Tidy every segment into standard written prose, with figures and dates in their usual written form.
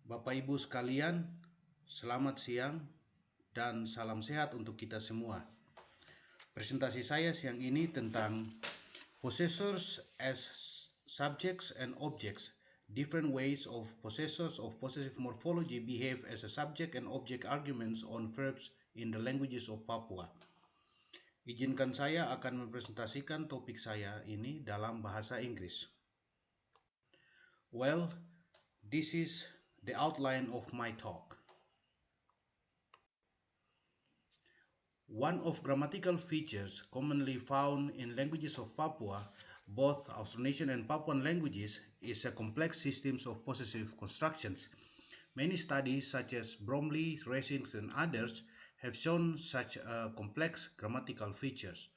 Bapak Ibu sekalian, selamat siang dan salam sehat untuk kita semua. Presentasi saya siang ini tentang possessors as subjects and objects. Different ways of possessors of possessive morphology behave as a subject and object arguments on verbs in the languages of Papua. Izinkan saya akan mempresentasikan topik saya ini dalam bahasa Inggris. Well, this is the outline of my talk. One of grammatical features commonly found in languages of Papua, both Austronesian and Papuan languages, is a complex systems of possessive constructions. Many studies such as Bromley, Resings, and others have shown such complex grammatical features.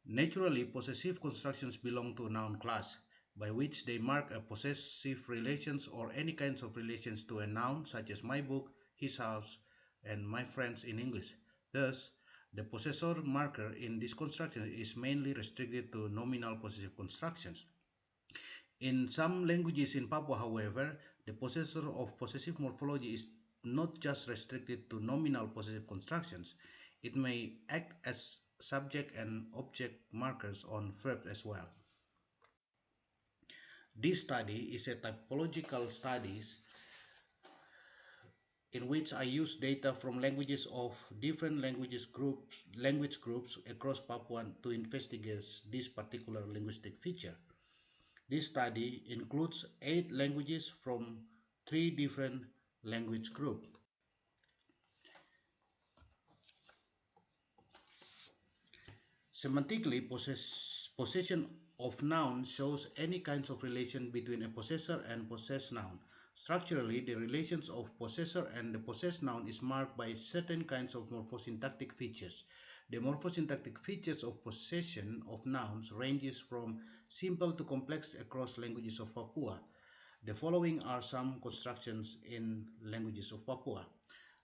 Naturally, possessive constructions belong to a noun class, by which they mark a possessive relations or any kinds of relations to a noun such as my book, his house, and my friends in English. Thus, the possessor marker in this construction is mainly restricted to nominal possessive constructions. In some languages in Papua, however, the possessor of possessive morphology is not just restricted to nominal possessive constructions. It may act as subject and object markers on verbs as well. This study is a typological study in which I use data from languages of different language groups across Papua to investigate this particular linguistic feature. This study includes 8 languages from 3 different language groups. Semantically, possession of noun shows any kinds of relation between a possessor and possessed noun. Structurally, the relations of possessor and the possessed noun is marked by certain kinds of morphosyntactic features. The morphosyntactic features of possession of nouns ranges from simple to complex across languages of Papua. The following are some constructions in languages of Papua.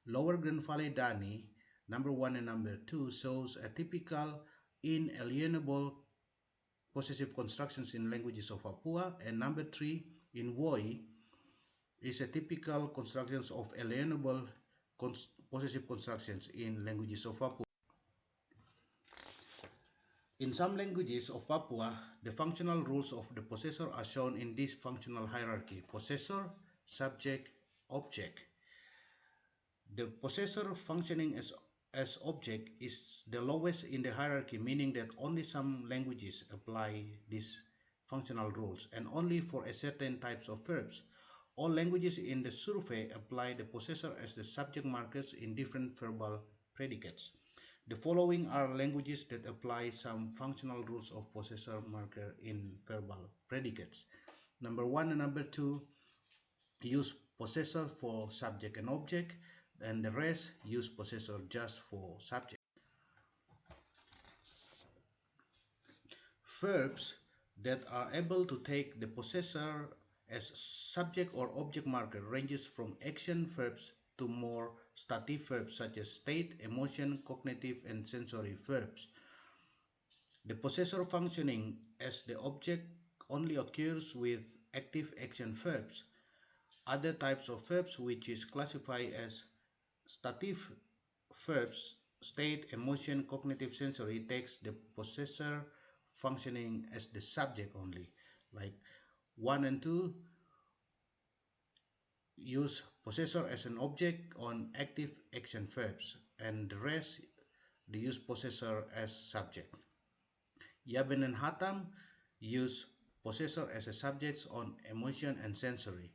Lower Grand Valley Dani, number 1 and number 2, shows a typical inalienable possessive constructions in languages of Papua, and number 3 in Woi is a typical constructions of alienable possessive constructions in languages of Papua. In some languages of Papua, the functional rules of the possessor are shown in this functional hierarchy: possessor, subject, object. The possessor functioning as object is the lowest in the hierarchy, meaning that only some languages apply these functional rules and only for a certain types of verbs. All languages in the survey apply the possessor as the subject markers in different verbal predicates. The following are languages that apply some functional rules of possessor marker in verbal predicates. Number 1 and number 2 use possessor for subject and object, and the rest use possessor just for subject. Verbs that are able to take the possessor as subject or object marker ranges from action verbs to more stative verbs such as state, emotion, cognitive, and sensory verbs. The possessor functioning as the object only occurs with active action verbs. Other types of verbs which is classified as stative verbs, state, emotion, cognitive, sensory, takes the possessor functioning as the subject only. Like 1 and 2 use possessor as an object on active action verbs, and the rest they use possessor as subject. Yaben and Hatam use possessor as a subject on emotion and sensory.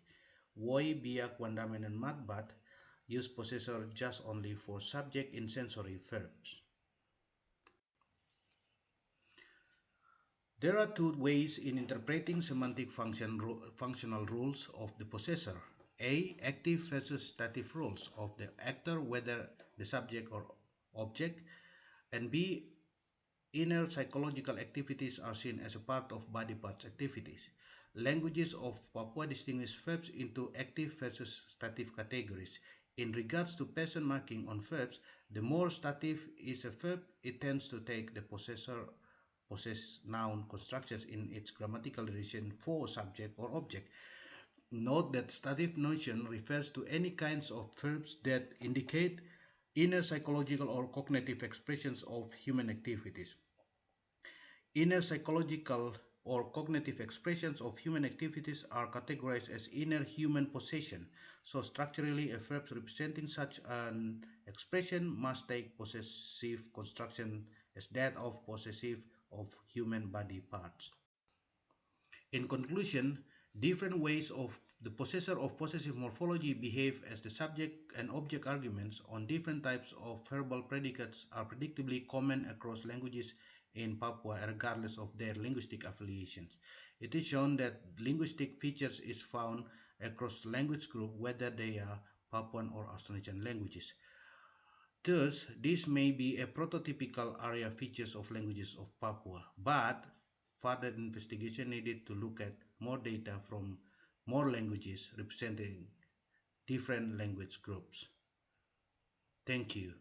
Woi, Biak, Wandamen, and Matbat use possessor just only for subject in sensory verbs. There are 2 ways in interpreting semantic functional rules of the possessor. A. Active versus stative rules of the actor, whether the subject or object. And B. Inner psychological activities are seen as a part of body parts activities. Languages of Papua distinguish verbs into active versus stative categories. In regards to person marking on verbs, the more stative is a verb, it tends to take the possessed noun constructions in its grammatical relation for subject or object. Note that stative notion refers to any kinds of verbs that indicate inner psychological or cognitive expressions of human activities. Inner psychological or cognitive expressions of human activities are categorized as inner human possession. So structurally, a verb representing such an expression must take possessive construction as that of possessive of human body parts. In conclusion, different ways of the possessor of possessive morphology behave as the subject and object arguments on different types of verbal predicates are predictably common across languages in Papua regardless of their linguistic affiliations. It is shown that linguistic features is found across language group whether they are Papuan or Austronesian languages. Thus, this may be a prototypical area features of languages of Papua, but further investigation needed to look at more data from more languages representing different language groups. Thank you.